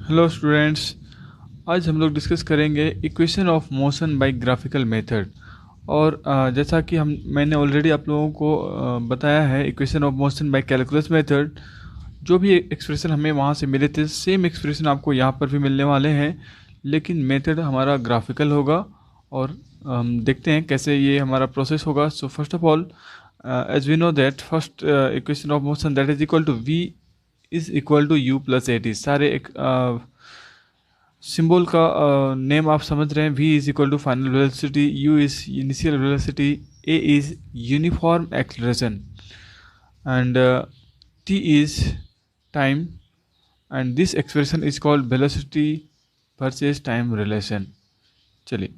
Hello students. आज हम लोग डिस्कस करेंगे equation of motion by graphical method. और जैसा कि मैंने ऑलरेडी आप लोगों को बताया है, equation of motion by calculus method जो भी एक्सप्रेशन हमें वहाँ से मिले थे, सेम एक्सप्रेशन आपको यहाँ पर भी मिलने वाले हैं, लेकिन मेथड हमारा ग्राफिकल होगा। और हम देखते हैं कैसे ये हमारा प्रोसेस होगा। So first of all, as we know that first equation of motion that is equal to v is equal to you plus A t. सारे एक सिंबल का नेम आप समझ रहे हैं। v is equal to final velocity, u is initial velocity, a is uniform acceleration and t is time, and this expression is called velocity versus time relation. चलिए,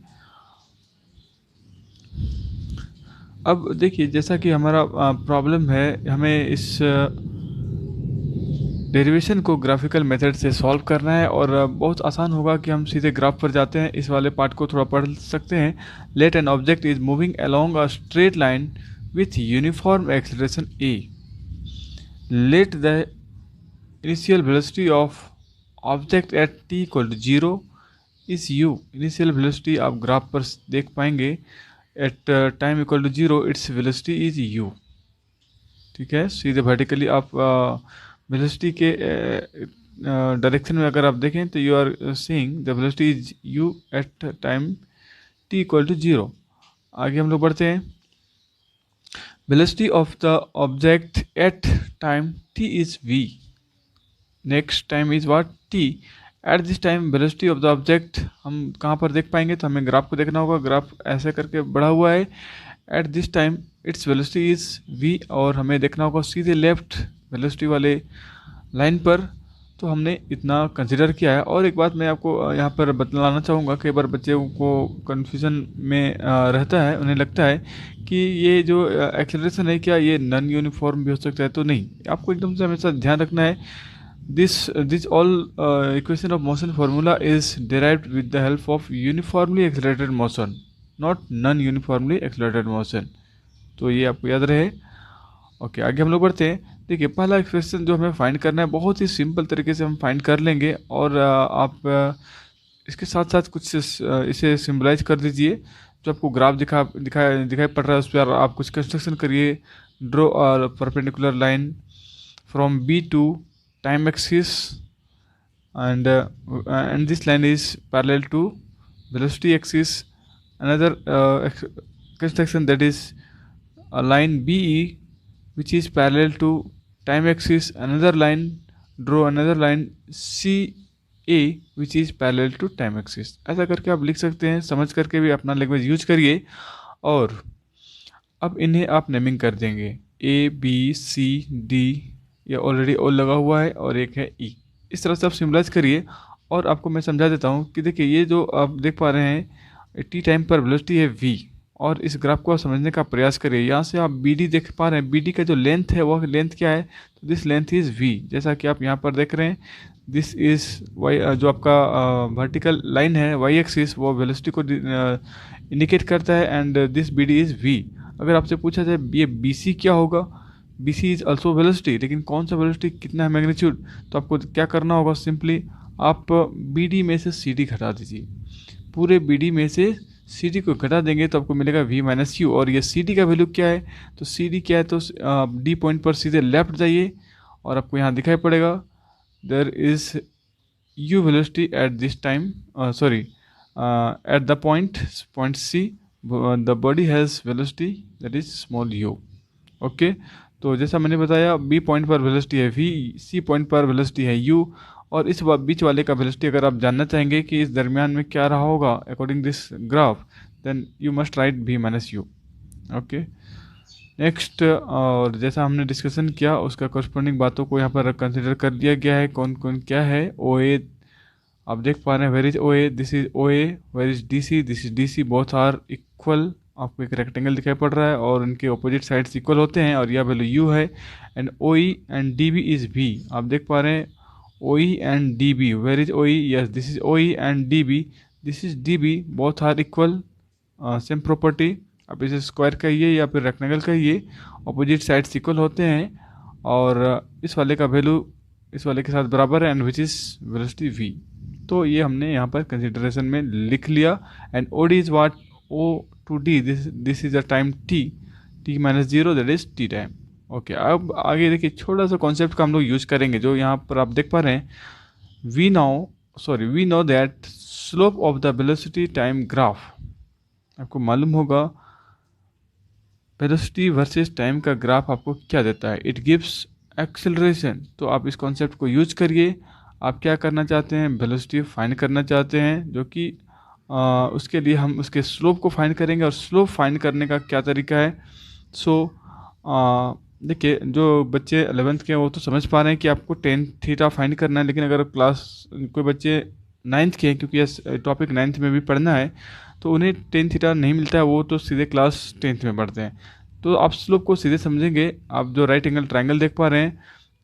अब देखिए, जैसा कि हमारा प्रॉब्लम है, हमें इस डेरिवेशन को ग्राफिकल मेथड से सॉल्व करना है। और बहुत आसान होगा कि हम सीधे ग्राफ पर जाते हैं। इस वाले पार्ट को थोड़ा पढ़ सकते हैं। Let an object is moving along a straight line with uniform acceleration a. Let the initial velocity of object at t equal to 0 is u। Initial velocity आप ग्राफ पर देख पाएंगे। At time equal to 0 it's velocity is u। ठीक है, सीधे vertically आप velocity के direction में अगर आप देखें तो you are seeing the velocity is u at time t equal to 0। आगे हम लोग बढ़ते हैं। Velocity of the object at time t is v। Next time is what, t। At this time velocity of the object हम कहाँ पर देख पाएंगे, तो हमें ग्राफ को देखना होगा। ग्राफ ऐसे करके बढ़ा हुआ है। Eight this time it's velocity is v, और हमें देखना होगा सीधे लेफ्ट वेलोसिटी वाले लाइन पर। तो हमने इतना कंसिडर किया है। और एक बात मैं आपको यहाँ पर बतलाना चाहूँगा, कई बार बच्चों को कन्फ्यूज़न में रहता है, उन्हें लगता है कि ये जो एक्सेलरेशन है, क्या ये नॉन यूनिफॉर्म भी हो सकता है। तो नहीं, आपको एकदम से हमेशा ध्यान रखना है, this all equation of motion formula is derived with the help of uniformly accelerated motion, not non uniformly accelerated motion. तो ये आपको याद रहे। ओके, आगे हम लोग बढ़ते हैं। देखिए, पहला एक्सप्रेशन जो हमें फाइंड करना है, बहुत ही सिंपल तरीके से हम फाइंड कर लेंगे। और आप इसके साथ साथ कुछ इसे सिम्बलाइज कर दीजिए। जो आपको ग्राफ दिखाई पड़ रहा है, उस पर आप कुछ कंस्ट्रक्शन करिए। Draw a perpendicular line from B to time axis, and this line is parallel to velocity axis. Another construction, that is a line BE which is parallel to time axis. Another line, draw another line CA which is parallel to time axis. ऐसा करके आप लिख सकते हैं, समझ करके भी अपना लैंग्वेज यूज करिए। और अब इन्हें आप नेमिंग कर देंगे ABCD। ये ऑलरेडी ओ लगा हुआ है, और एक है ई। इस तरह से आप सिम्बलाइज करिए। और आपको मैं समझा देता हूँ कि देखिए, ये जो आप देख पा रहे हैं, टी टाइम पर वेलोसिटी है v। और इस ग्राफ को आप समझने का प्रयास करिए। यहाँ से आप BD देख पा रहे हैं, BD का जो लेंथ है, वह लेंथ क्या है, तो दिस लेंथ इज़ v। जैसा कि आप यहाँ पर देख रहे हैं, दिस इज़ वाई, जो आपका वर्टिकल लाइन है y एक्सिस, वो वेलोसिटी को इंडिकेट करता है, and this BD is v। अगर आपसे पूछा जाए ये BC क्या होगा, BC इज ऑल्सो वेलोसिटी, लेकिन कौन सा वेलोसिटी, कितना है मैग्नीट्यूड, तो आपको क्या करना होगा, सिंपली आप BD में से CD घटा दीजिए। पूरे BD में से CD को घटा देंगे तो आपको मिलेगा v माइनस यू। और ये CD का वैल्यू क्या है, तो CD क्या है, तो D पॉइंट पर सीधे लेफ्ट जाइए, और आपको यहाँ दिखाई पड़ेगा there is u velocity at this time, sorry, at the point C the body has velocity that is small u। Okay, तो जैसा मैंने बताया, B पॉइंट पर वेलोसिटी है v, C पॉइंट पर वेलोसिटी है u। और इस बीच वाले का वेलोसिटी अगर आप जानना चाहेंगे कि इस दरमियान में क्या रहा होगा according this graph, then you must write v minus u. Okay, next, और जैसा हमने डिस्कशन किया, उसका कॉरस्पॉन्डिंग बातों को यहाँ पर कंसिडर कर लिया गया है। कौन कौन क्या है, OA आप देख पा रहे हैं, where is OA, this is OA, where is DC, this is DC, both are equal. आपको एक रेक्टेंगल दिखाई पड़ रहा है, और उनके ऑपोजिट साइड्स इक्वल होते हैं, और यह वैल्यू u है। And OE and DB is v। आप देख पा रहे हैं OE and DB, where is OE, yes this is OE and DB, this is DB, both are equal, same property. आप इसे स्क्वायर कहिए या फिर रेक्टेंगल कहिए, ऑपोजिट साइड्स इक्वल होते हैं। और इस वाले का वैल्यू इस वाले के साथ बराबर है and which is velocity v। तो ये हमने यहाँ पर कंसिडरेशन में लिख लिया। And OD is what, O to D, this is a time t minus zero, that is t time. Okay, अब आगे देखिए छोटा सा कॉन्सेप्ट का हम लोग यूज करेंगे जो यहाँ पर आप देख पा रहे हैं। We know that slope of the velocity time graph, आपको मालूम होगा वेलोसिटी वर्सेस टाइम का ग्राफ आपको क्या देता है, इट गिव्स एक्सेलरेशन। तो आप इस कॉन्सेप्ट को यूज करिए। आप क्या करना चाहते हैं, वेलोसिटी फाइंड करना चाहते हैं, जो कि उसके लिए हम उसके स्लोप को फाइंड करेंगे। और स्लोप फाइंड करने का क्या तरीका है, देखिए जो बच्चे 11th के हैं वो तो समझ पा रहे हैं कि आपको टेन थीटा फाइंड करना है, लेकिन अगर क्लास कोई बच्चे 9th के हैं, क्योंकि यह टॉपिक 9th में भी पढ़ना है, तो उन्हें टेन थीटा नहीं मिलता है, वो तो सीधे क्लास 10th में पढ़ते हैं। तो आप स्लोप को सीधे समझेंगे। आप जो राइट एंगल ट्रायंगल देख पा रहे हैं,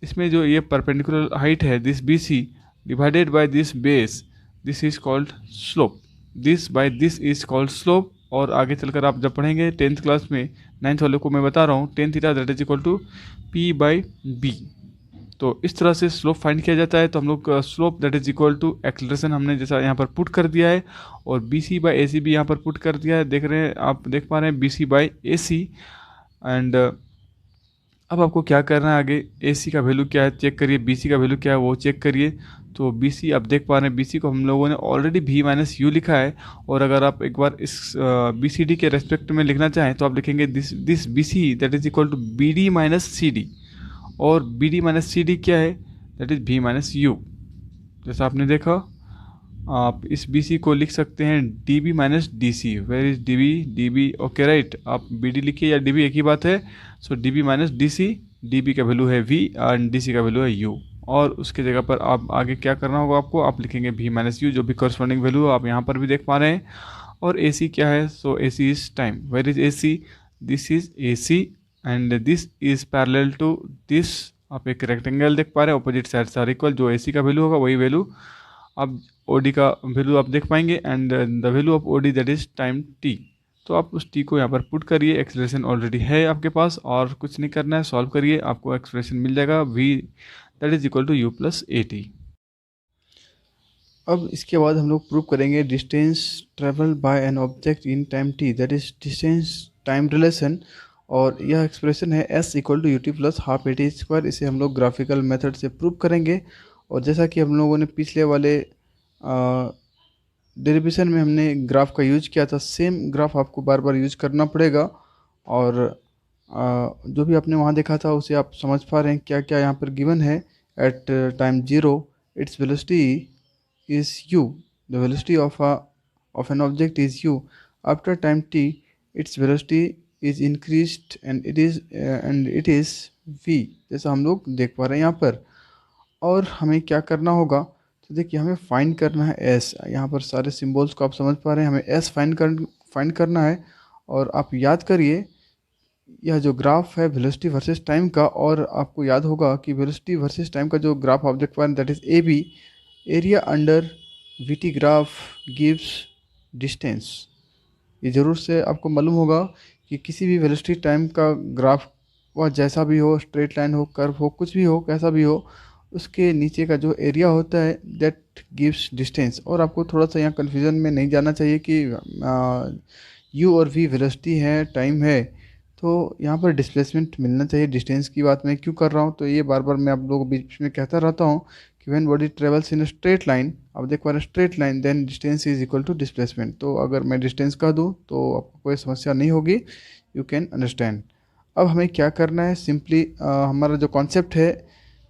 इसमें जो ये परपेंडिकुलर हाइट है this BC divided by this base, this is called slope. This by this is called slope. और आगे चलकर आप जब पढ़ेंगे 10th क्लास में, 9th वाले को मैं बता रहा हूँ, tan theta that is equal to P/B। तो इस तरह से स्लोप फाइंड किया जाता है। तो हम लोग slope that is equal to acceleration हमने जैसा यहाँ पर पुट कर दिया है, और BC/AC भी यहाँ पर पुट कर दिया है। देख रहे हैं, आप देख पा रहे हैं BC/AC। एंड अब आपको क्या करना है, आगे AC का वैल्यू क्या है चेक करिए, BC का वैल्यू क्या है वो चेक करिए। तो BC आप देख पा रहे हैं, BC को हम लोगों ने ऑलरेडी V माइनस यू लिखा है। और अगर आप एक बार इस BCD के रेस्पेक्ट में लिखना चाहें तो आप लिखेंगे this BC that is equal to BD minus CD। और BD माइनस CD क्या है, that is V minus u. जैसा आपने देखा, आप इस BC को लिख सकते हैं DB minus DC। Where is DB okay right. आप BD लिखिए या DB एक ही बात है। So DB minus DC, DB का वैल्यू है V और DC का वैल्यू है U। और उसके जगह पर आप आगे क्या करना होगा आपको, आप लिखेंगे V माइनस यू, जो भी करस्पॉन्डिंग वैल्यू आप यहाँ पर भी देख पा रहे हैं। और AC क्या है, so AC is time. Where is AC, this is AC and this is parallel to this. आप एक रेक्टेंगल देख पा रहे हैं, अपोजिट साइड्स आर इक्वल। जो AC का वैल्यू होगा वही वैल्यू अब OD का वैल्यू आप देख पाएंगे, and the value of OD that is time t। तो आप उस t को यहाँ पर पुट करिए। एक्सप्रेशन ऑलरेडी है आपके पास और कुछ नहीं करना है, सॉल्व करिए, आपको एक्सप्रेशन मिल जाएगा V that is equal to U plus AT। अब इसके बाद हम लोग प्रूव करेंगे distance travel by an object in time t, that is distance time relation. और यह एक्सप्रेशन है S equal to UT plus half AT square. इसे हम लोग ग्राफिकल मेथड से प्रूव करेंगे। और जैसा कि हम लोगों ने पिछले वाले डेरिवेशन में हमने ग्राफ का यूज किया था, सेम ग्राफ आपको बार बार यूज करना पड़ेगा। और जो भी आपने वहाँ देखा था उसे आप समझ पा रहे हैं क्या क्या यहाँ पर गिवन है। At time 0 it's velocity is u, the velocity of an object is u. After time t its velocity is increased and it is v, जैसा हम लोग देख पा रहे हैं यहाँ पर। और हमें क्या करना होगा, तो देखिए हमें फाइंड करना है s। यहाँ पर सारे सिंबल्स को आप समझ पा रहे हैं, हमें s फाइंड करना है। और आप याद करिए यह जो ग्राफ है वेलोसिटी वर्सेस टाइम का, और आपको याद होगा कि वेलोसिटी वर्सेस टाइम का जो ग्राफ आप देख पा रहे हैं that is AB, area under VT graph gives distance. ये ज़रूर से आपको मालूम होगा कि किसी भी वेलोसिटी टाइम का ग्राफ वह जैसा भी हो, स्ट्रेट लाइन हो, कर्व हो, कुछ भी हो, कैसा भी हो, उसके नीचे का जो एरिया होता है दैट गिव्स डिस्टेंस। और आपको थोड़ा सा यहाँ कन्फ्यूज़न में नहीं जाना चाहिए कि U और V वेलोसिटी है, टाइम है, तो यहाँ पर डिस्प्लेसमेंट मिलना चाहिए। डिस्टेंस की बात मैं क्यों कर रहा हूँ, तो ये बार बार मैं आप लोगों को बीच में कहता रहता हूँ कि when body travels in straight line, आप देख पा रहे हैं straight line, then distance is equal to displacement. तो अगर मैं डिस्टेंस कह दूँ तो आपको कोई समस्या नहीं होगी, यू कैन अंडरस्टैंड। अब हमें क्या करना है, सिंपली हमारा जो कॉन्सेप्ट है,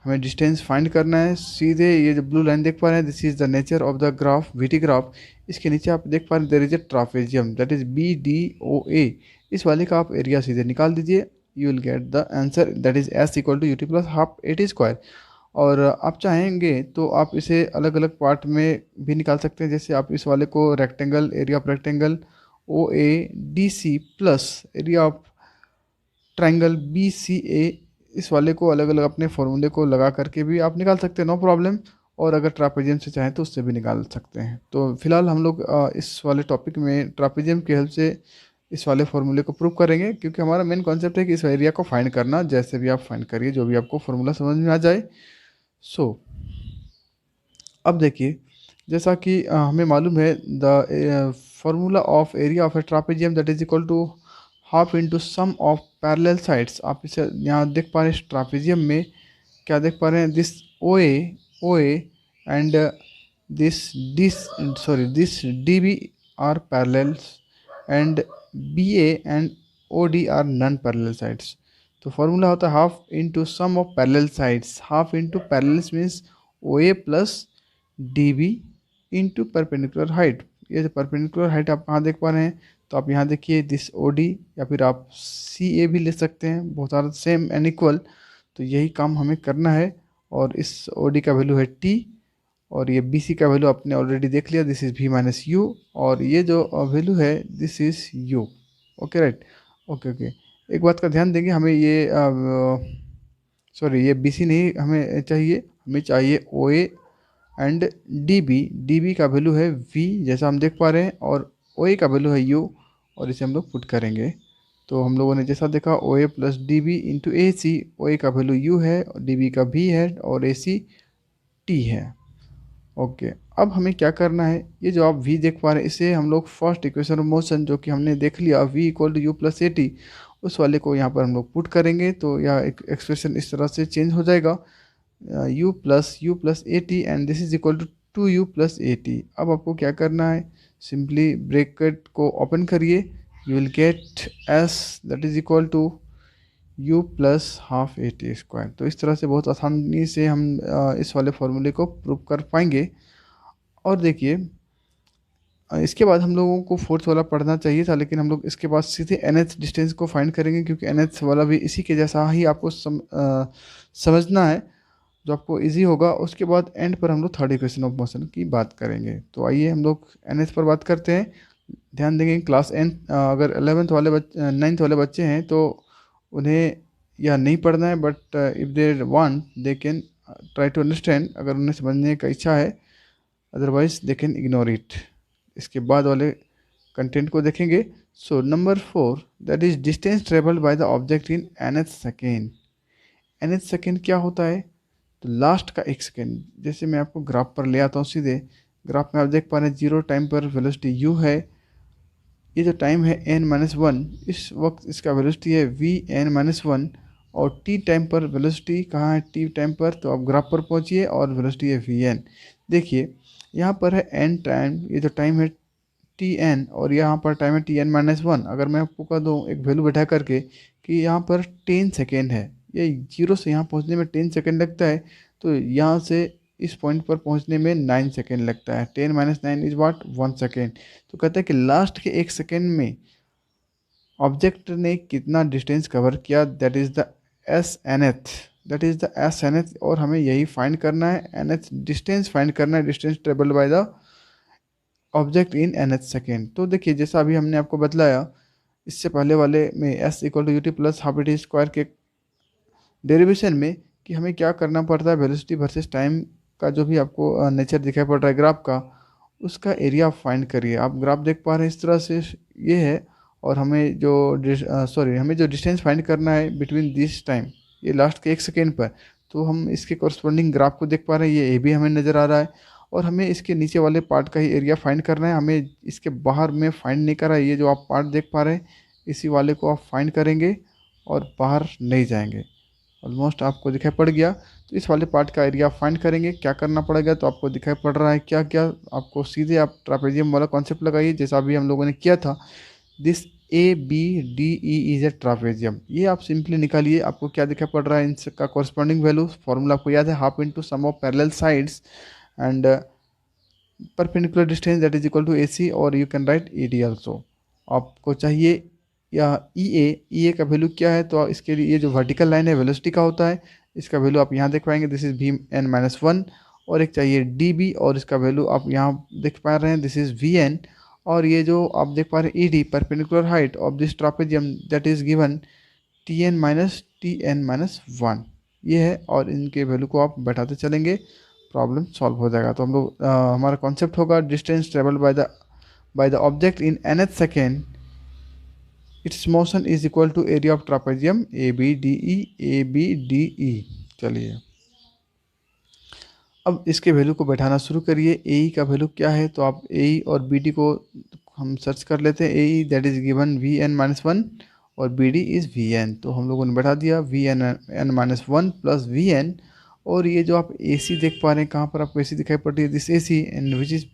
हमें डिस्टेंस फाइंड करना है। सीधे ये जो ब्लू लाइन देख पा रहे हैं, this is the nature of the graph VT graph. इसके नीचे आप देख पा रहे हैं there is a trapezium that is BDOA। इस वाले का आप एरिया सीधे निकाल दीजिए, you will get the answer that is S equal to UT plus half AT square. और आप चाहेंगे तो आप इसे अलग अलग पार्ट में भी निकाल सकते हैं। जैसे आप इस वाले को rectangle, area of rectangle OADC plus area of triangle BCA, इस वाले को अलग अलग अपने फॉर्मूले को लगा करके भी आप निकाल सकते हैं, नो प्रॉब्लम। और अगर ट्रापेजियम से चाहें तो उससे भी निकाल सकते हैं। तो फिलहाल हम लोग इस वाले टॉपिक में ट्रापेजियम की हेल्प से इस वाले फॉर्मूले को प्रूव करेंगे, क्योंकि हमारा मेन कॉन्सेप्ट है कि इस एरिया को फाइंड करना। जैसे भी आप फाइंड करिए, जो भी आपको फॉर्मूला समझ में आ जाए। सो अब देखिए, जैसा कि हमें मालूम है the formula of area of a trapezium that is equal to half into sum of parallel sides. आप इसे यहाँ देख पा रहे हैं ट्रापेजियम में, क्या देख पा रहे हैं, this O A and this this sorry this D B are parallels and B and O D are non parallel sides. तो फॉर्मूला होता है half into sum of parallel sides. Half into parallels means O A plus D B into perpendicular height. ये जो perpendicular height आप कहाँ देख पा रहे हैं, तो आप यहाँ देखिए दिस ओ डी, या फिर आप सी ए भी ले सकते हैं, बहुत सारा सेम एंड इक्वल। तो यही काम हमें करना है। और इस ओ डी का वैल्यू है टी, और ये बी सी का वैल्यू आपने ऑलरेडी देख लिया, this is V minus U, और ये जो वैल्यू है this is U. Okay right, okay okay. एक बात का ध्यान देंगे, हमें ये सॉरी ये बी सी नहीं हमें चाहिए, हमें चाहिए ओ ए एंड डी बी का वैल्यू है वी जैसा हम देख पा रहे हैं, और ओ ए का वैल्यू है यू, और इसे हम लोग पुट करेंगे। तो हम लोगों ने जैसा देखा ओ A plus D B into ए सी, ओ ए का वैल्यू यू है, डी बी का भी है, और ए सी टी है। ओके, अब हमें क्या करना है, ये जो आप v देख पा रहे हैं इसे हम लोग फर्स्ट इक्वेशन ऑफ मोशन जो कि हमने देख लिया v equal to you plus A T, उस वाले को यहाँ पर हम लोग पुट करेंगे। तो यह एक एक्सप्रेशन इस तरह से चेंज हो जाएगा, U plus A T and this is equal to two you plus A T. अब आपको क्या करना है, सिंपली ब्रैकेट को ओपन करिए, you will get S that is equal to you plus half A T square. तो इस तरह से बहुत आसानी से हम इस वाले फॉर्मूले को प्रूव कर पाएंगे। और देखिए, इसके बाद हम लोगों को फोर्थ वाला पढ़ना चाहिए था, लेकिन हम लोग इसके बाद सीधे एन एच डिस्टेंस को फाइंड करेंगे, क्योंकि एन एच वाला भी इसी के जैसा ही आपको समझना है, जो आपको इजी होगा। उसके बाद एंड पर हम लोग थर्ड इक्वेशन ऑफ मोशन की बात करेंगे। तो आइए हम लोग एन एच पर बात करते हैं। ध्यान देंगे क्लास एन अगर 11th वाले 9th वाले बच्चे हैं तो उन्हें यह नहीं पढ़ना है, but if they want they can try to understand, अगर उन्हें समझने का इच्छा है, otherwise they can ignore it. इसके बाद वाले कंटेंट को देखेंगे। So number 4 that is distance travelled by the object in nth second. nth second क्या होता है, तो लास्ट का एक सेकेंड। जैसे मैं आपको ग्राफ पर ले आता हूँ, सीधे ग्राफ में आप देख पा रहे हैं 0 टाइम पर वेलोसिटी u है, ये जो टाइम है n-1, इस वक्त इसका वेलोसिटी है v(n-1), और t टाइम पर वेलोसिटी कहाँ है, t टाइम पर, तो आप ग्राफ पर पहुँचिए और वेलोसिटी है vn। देखिए यहाँ पर है n टाइम, ये जो टाइम है tn, और यहाँ पर टाइम है tn-1। अगर मैं आपको कह दूँ एक वैल्यू बैठा करके कि यहाँ पर 10 सेकेंड है, ये 0 से यहाँ पहुँचने में 10 सेकेंड लगता है, तो यहाँ से इस पॉइंट पर पहुंचने में 9 सेकेंड लगता है। 10 - 9 इज वाट 1 सेकेंड। तो कहते हैं कि लास्ट के 1 सेकेंड में ऑब्जेक्ट ने कितना डिस्टेंस कवर किया, that is the S N th, that is the S N th. और हमें यही फाइंड करना है, एन एथ डिस्टेंस फाइंड करना है, distance travelled by the object in an एथ सेकेंड। तो देखिए जैसा अभी हमने आपको बतलाया, इससे पहले वाले में S equal to U T plus half A T square के डेरिवेशन में कि हमें क्या करना पड़ता है, वेलोसिटी वर्सेस टाइम का जो भी आपको नेचर दिखाई पड़ रहा है ग्राफ का, उसका एरिया आप फाइंड करिए। आप ग्राफ देख पा रहे हैं इस तरह से ये है, और हमें जो हमें जो डिस्टेंस फाइंड करना है बिटवीन दिस टाइम, ये लास्ट के 1 सेकेंड पर, तो हम इसके कॉरस्पॉन्डिंग ग्राफ को देख पा रहे हैं, ये ए भी हमें नज़र आ रहा है। और हमें इसके नीचे वाले पार्ट का ही एरिया फाइंड करना है, हमें इसके बाहर में फाइंड नहीं कर रहा है। ये जो आप पार्ट देख पा रहे हैं इसी वाले को आप फाइंड करेंगे और बाहर नहीं जाएंगे। ऑलमोस्ट आपको दिखाई पड़ गया। तो इस वाले पार्ट का एरिया फाइंड करेंगे, क्या करना पड़ेगा, तो आपको दिखाई पड़ रहा है क्या क्या। आपको सीधे आप ट्रापेजियम वाला कॉन्सेप्ट लगाइए, जैसा अभी हम लोगों ने किया था, this A B D E is a trapezium. ये आप सिंपली निकालिए, आपको क्या दिखाई पड़ रहा है, इनका कॉरस्पॉन्डिंग वैल्यू फॉर्मूला आपको याद है, half into sum of parallel sides and perpendicular distance that is equal to A C, और you can write E D also. आपको चाहिए या ई ए का वैल्यू क्या है, तो इसके लिए ये जो वर्टिकल लाइन है वेलोसिटी का होता है, इसका वैल्यू आप यहाँ देख पाएंगे, दिस इज v(n-1), और एक चाहिए डी बी, और इसका वैल्यू आप यहाँ देख पा रहे हैं, दिस इज vn। और ये जो आप देख पा रहे हैं E D, perpendicular height of this trapezium, that is given tn-1, ये है। और इनके वैल्यू को आप बैठाते चलेंगे, प्रॉब्लम सॉल्व हो जाएगा। तो हम लोग हमारा कॉन्सेप्ट होगा distance travel by the object in nth second, its motion is equal to area of trapezium A B D E, A B D E. चलिए अब इसके वैल्यू को बैठाना शुरू करिए। ए का वैल्यू क्या है, तो आप ए और बी डी को हम सर्च कर लेते हैं। A that is given V N minus one और B D is V N, तो हम लोगों ने बैठा दिया V N N minus one plus V N. और ये जो आप ए सी देख पा रहे हैं, कहाँ पर आपको ए सी दिखाई पड़ रही है, this A C and which is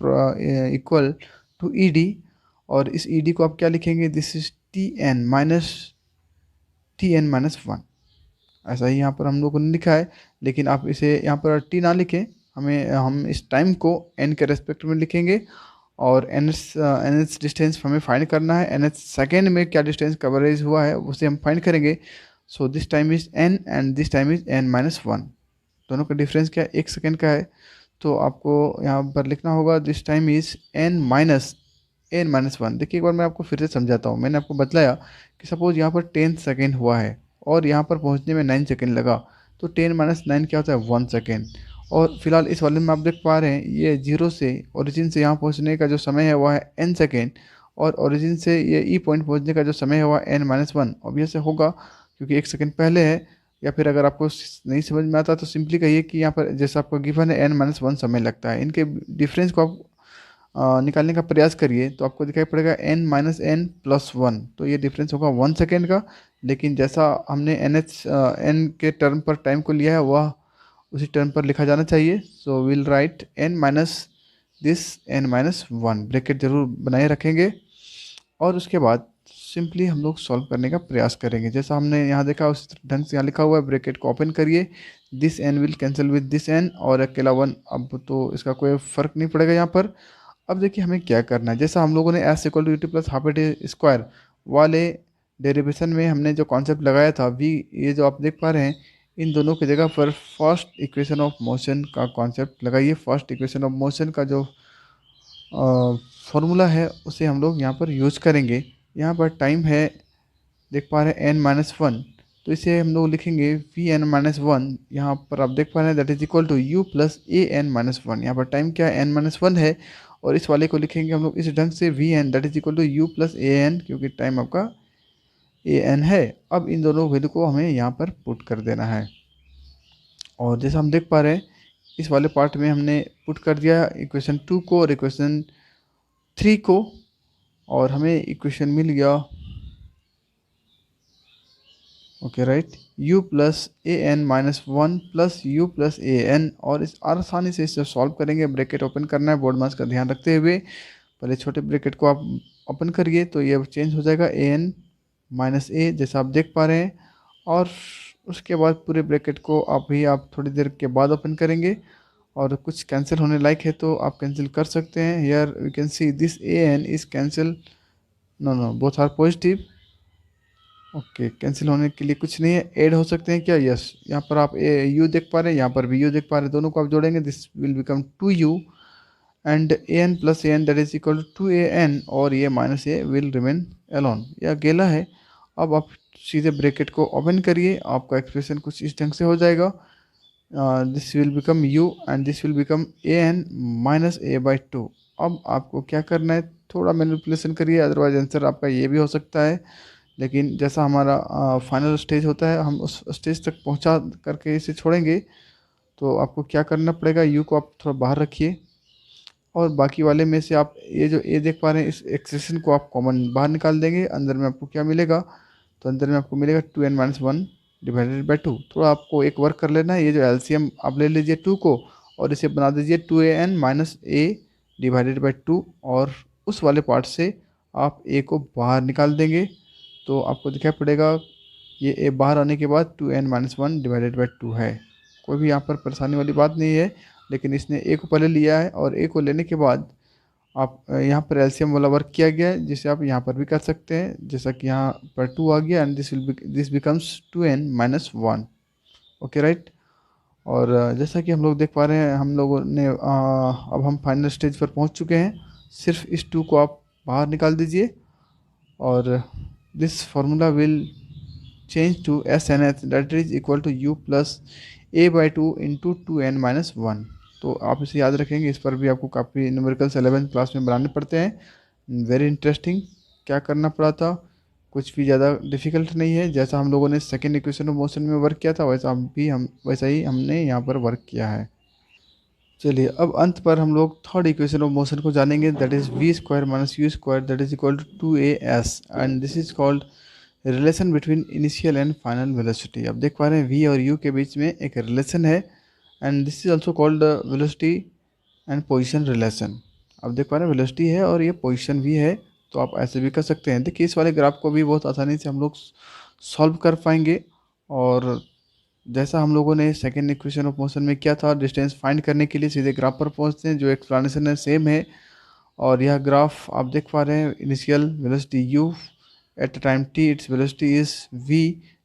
equal to E D. और इस ई डी को आप क्या लिखेंगे, this is T N minus one. ऐसा ही यहाँ पर हम लोगों ने लिखा है, लेकिन आप इसे यहाँ पर टी ना लिखें, हम इस टाइम को एन के रेस्पेक्ट में लिखेंगे। और एन एच डिस्टेंस हमें फाइंड करना है, एन एच सेकेंड में क्या डिस्टेंस कवरेज हुआ है उसे हम फाइंड करेंगे। So this time is an and this time is an minus one. दोनों का डिफरेंस क्या है, 1 सेकेंड का है। तो आपको यहाँ पर लिखना होगा this time is an minus one. देखिए एक बार मैं आपको फिर से समझाता हूँ। मैंने आपको बतलाया कि सपोज यहाँ पर 10 सेकेंड हुआ है और यहाँ पर पहुँचने में 9 सेकेंड लगा, तो 10 - 9 क्या होता है, 1 सेकेंड। और फिलहाल इस वाले में आप देख पा रहे हैं ये जीरो से ओरिजिन से यहाँ पहुँचने का जो समय है वह है n सेकेंड, और ओरिजिन से ये ई पॉइंट पहुँचने का जो समय है वह n माइनस वन। ऑब्वियस होगा क्योंकि 1 सेकेंड पहले है। या फिर अगर आपको नहीं समझ में आता तो सिंपली कहिए कि यहाँ पर जैसा आपको गिवन है n माइनस वन समय लगता है। इनके डिफरेंस को आप निकालने का प्रयास करिए तो आपको दिखाई पड़ेगा n minus N plus one, तो ये डिफरेंस होगा 1 सेकेंड का। लेकिन जैसा हमने एन के टर्म पर टाइम को लिया है वह उसी टर्म पर लिखा जाना चाहिए। So will write n minus this n minus one, bracket जरूर बनाए रखेंगे। और उसके बाद सिंपली हम लोग सॉल्व करने का प्रयास करेंगे। जैसा हमने यहाँ देखा उस ढंग से यहाँ लिखा हुआ है, ब्रैकेट को ओपन करिए, this n will cancel with this n और अकेला वन, अब तो इसका कोई फ़र्क नहीं पड़ेगा यहाँ पर। अब देखिए हमें क्या करना है, जैसा हम लोगों ने S equal to U T plus half A T square वाले डेरिवेशन में हमने जो कॉन्सेप्ट लगाया था वी, ये जो आप देख पा रहे हैं, इन दोनों की जगह पर फर्स्ट इक्वेशन ऑफ मोशन का कॉन्सेप्ट लगाइए। फर्स्ट इक्वेशन ऑफ मोशन का जो फॉर्मूला है उसे हम लोग यहाँ पर यूज करेंगे। यहाँ पर टाइम है देख पा रहे हैं एन माइनस वन, तो इसे हम लोग लिखेंगे वी एन माइनस वन। यहाँ पर आप देख पा रहे हैं that is equal to you plus A N minus one. यहाँ पर टाइम क्या है, एन माइनस वन है, और इस वाले को लिखेंगे हम लोग इस ढंग से V N that is equal to you plus A N, क्योंकि टाइम आपका ए एन है। अब इन दोनों वैल्यू को हमें यहाँ पर पुट कर देना है। और जैसा हम देख पा रहे हैं इस वाले पार्ट में हमने पुट कर दिया इक्वेशन टू को और इक्वेशन थ्री को, और हमें इक्वेशन मिल गया okay right, u plus A N minus one plus U plus A N. और इस आसानी से इसे सॉल्व करेंगे। ब्रैकेट ओपन करना है, बोर्ड मार्क्स का ध्यान रखते हुए पहले छोटे ब्रैकेट को आप ओपन करिए तो ये चेंज हो जाएगा ए एन माइनस ए, जैसा आप देख पा रहे हैं। और उसके बाद पूरे ब्रैकेट को आप थोड़ी देर के बाद ओपन करेंगे, और कुछ कैंसिल होने लायक है तो आप कैंसिल कर सकते हैं। Here we can see this A N is cancel, no both are positive. Okay cancel होने के लिए कुछ नहीं है, ऐड हो सकते हैं क्या, यस। यहाँ पर आप यू देख पा रहे हैं, यहाँ पर भी यू देख पा रहे हैं, दोनों को आप जोड़ेंगे this will become two U and A N plus A N that is equal to A N, और ये minus A will remain alone, यह अकेला है। अब आप सीधे ब्रैकेट को ओपन करिए, आपका एक्सप्रेशन कुछ इस ढंग से हो जाएगा, this will become U and this will become A N minus A by two. अब आपको क्या करना है, थोड़ा मैनिपुलेशन करिए, अदरवाइज आंसर आपका ये भी हो सकता है। लेकिन जैसा हमारा फाइनल स्टेज होता है हम उस स्टेज तक पहुंचा करके इसे छोड़ेंगे। तो आपको क्या करना पड़ेगा, यू को आप थोड़ा बाहर रखिए, और बाकी वाले में से आप ये जो ए देख पा रहे हैं इस एक्सप्रेशन को आप कॉमन बाहर निकाल देंगे। अंदर में आपको क्या मिलेगा, तो अंदर में आपको मिलेगा two N minus one divided by two. थोड़ा आपको एक वर्क कर लेना है, ये जो एलसीएम आप ले लीजिए टू को और इसे बना दीजिए two A N minus A divided by two, और उस वाले पार्ट से आप ए को बाहर निकाल देंगे। तो आपको दिखाई पड़ेगा ये ए बाहर आने के बाद two N minus one divided by two है। कोई भी यहाँ पर परेशानी वाली बात नहीं है, लेकिन इसने ए को पहले लिया है और ए को लेने के बाद आप यहाँ पर एलसीएम वाला वर्क किया गया है, जिसे आप यहाँ पर भी कर सकते हैं। जैसा कि यहाँ पर टू आ गया and this becomes two N minus one, okay right. और जैसा कि हम लोग देख पा रहे हैं हम लोगों ने अब हम फाइनल स्टेज पर पहुँच चुके हैं। सिर्फ इस टू को आप बाहर निकाल दीजिए, और this formula will change to S N H that is equal to you plus A by two into two N minus one. तो आप इसे याद रखेंगे, इस पर भी आपको काफ़ी न्यूमेरिकल्स 11th क्लास में बनाने पड़ते हैं। वेरी इंटरेस्टिंग, क्या करना पड़ा था, कुछ भी ज़्यादा डिफिकल्ट नहीं है। जैसा हम लोगों ने सेकेंड इक्वेशन ऑफ मोशन में वर्क किया था वैसा ही हमने यहाँ पर वर्क किया है। चलिए अब अंत पर हम लोग थर्ड इक्वेशन ऑफ मोशन को जानेंगे, that is V square minus U square that is equal to 2as and this is called relation between initial and final velocity. अब देख पा रहे हैं वी और यू के बीच में एक रिलेशन है and this is also called velocity and position relation. अब देख पा रहे हैं वेलोसिटी है और ये पोजीशन भी है, तो आप ऐसे भी कर सकते हैं। देखिए इस वाले ग्राफ को भी बहुत आसानी से हम लोग सॉल्व कर पाएंगे, और जैसा हम लोगों ने सेकेंड इक्वेशन ऑफ मोशन में किया था, डिस्टेंस फाइंड करने के लिए सीधे ग्राफ पर पहुंचते हैं, जो एक्सप्लेनेशन है सेम है। और यह ग्राफ आप देख पा रहे हैं, initial velocity u at time t, its velocity is v,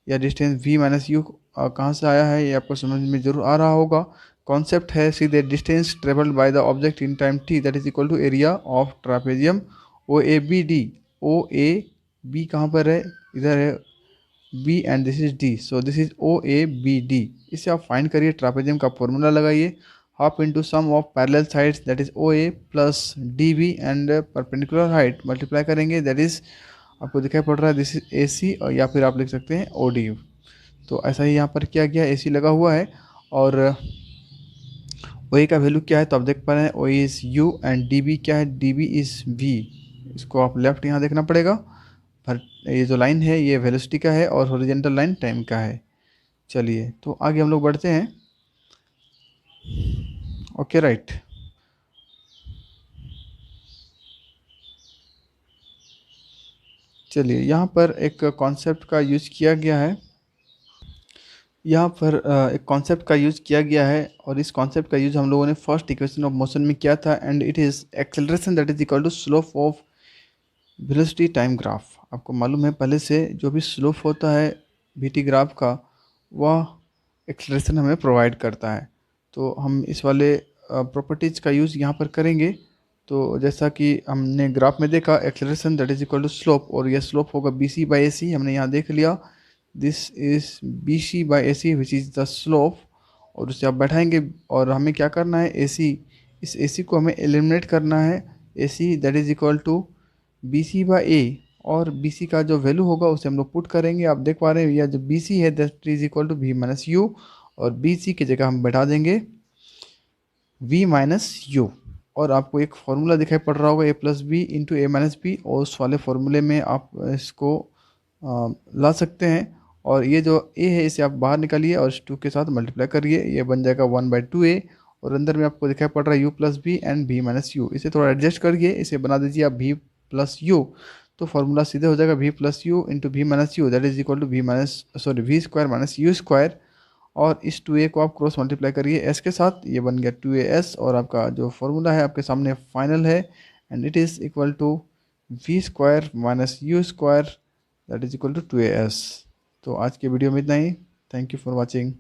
या डिस्टेंस v माइनस यू कहाँ से आया है ये आपको समझ में जरूर आ रहा होगा। कॉन्सेप्ट है सीधे distance travelled by the object in time t that is equal to area of trapezium O A B D. O A B कहाँ पर है, इधर है B and this is D, so this is OABD। इसे आप find करिए, trapezium का formula लगाइए, half into sum of parallel sides that is OA plus DB and perpendicular height multiply करेंगे, दैट इज आपको दिखाई पड़ रहा है दिस इज AC, और या फिर आप लिख सकते हैं OD। तो ऐसा ही यहाँ पर किया गया, AC लगा हुआ है और OA का वैल्यू क्या है, तो आप देख पा रहे हैं OA is U and DB क्या है, DB इज V। इसको आप लेफ्ट यहाँ देखना पड़ेगा, पर ये जो लाइन है ये वेलोसिटी का है और हॉरिजॉन्टल लाइन टाइम का है। चलिए तो आगे हम लोग बढ़ते हैं। ओके राइट, चलिए यहाँ पर एक कॉन्सेप्ट का यूज किया गया है, यहाँ पर एक कॉन्सेप्ट का यूज किया गया है, और इस कॉन्सेप्ट का यूज हम लोगों ने फर्स्ट इक्वेशन ऑफ मोशन में किया था, and it is acceleration that is equal to slope of velocity time graph. आपको मालूम है पहले से, जो भी स्लोप होता है वीटी ग्राफ का, वह एक्सेलरेशन हमें प्रोवाइड करता है। तो हम इस वाले प्रॉपर्टीज़ का यूज़ यहाँ पर करेंगे। तो जैसा कि हमने ग्राफ में देखा, acceleration that is equal to slope, और यह स्लोप होगा BC बाई AC, हमने यहाँ देख लिया this is BC by AC which is the slope. और उसे आप बैठाएंगे और हमें क्या करना है, AC, इस AC को हमें एलिमिनेट करना है। AC that is equal to BC by A, और BC का जो वैल्यू होगा उसे हम लोग पुट करेंगे। आप देख पा रहे हैं यह जो BC है that is equal to V minus U, और BC की जगह हम बैठा देंगे V माइनस यू। और आपको एक फार्मूला दिखाई पड़ रहा होगा A plus B into A minus B, और उस वाले फार्मूले में आप इसको ला सकते हैं। और ये जो A है इसे आप बाहर निकालिए और इस 2 के साथ मल्टीप्लाई करिए, ये बन जाएगा 1/2A, और अंदर में आपको दिखाई पड़ रहा है U plus B and V minus U. इसे थोड़ा एडजस्ट करिए, इसे बना दीजिए आप V प्लस यू, तो फार्मूला सीधे हो जाएगा V plus U into V minus U that is equal to V square minus U square. और इस 2A को आप क्रॉस मल्टीप्लाई करिए S के साथ, ये बन गया 2AS, और आपका जो फॉर्मूला है आपके सामने फाइनल है, and it is equal to V square minus U square that is equal to 2AS। तो आज के वीडियो में इतना ही, थैंक यू फॉर वॉचिंग।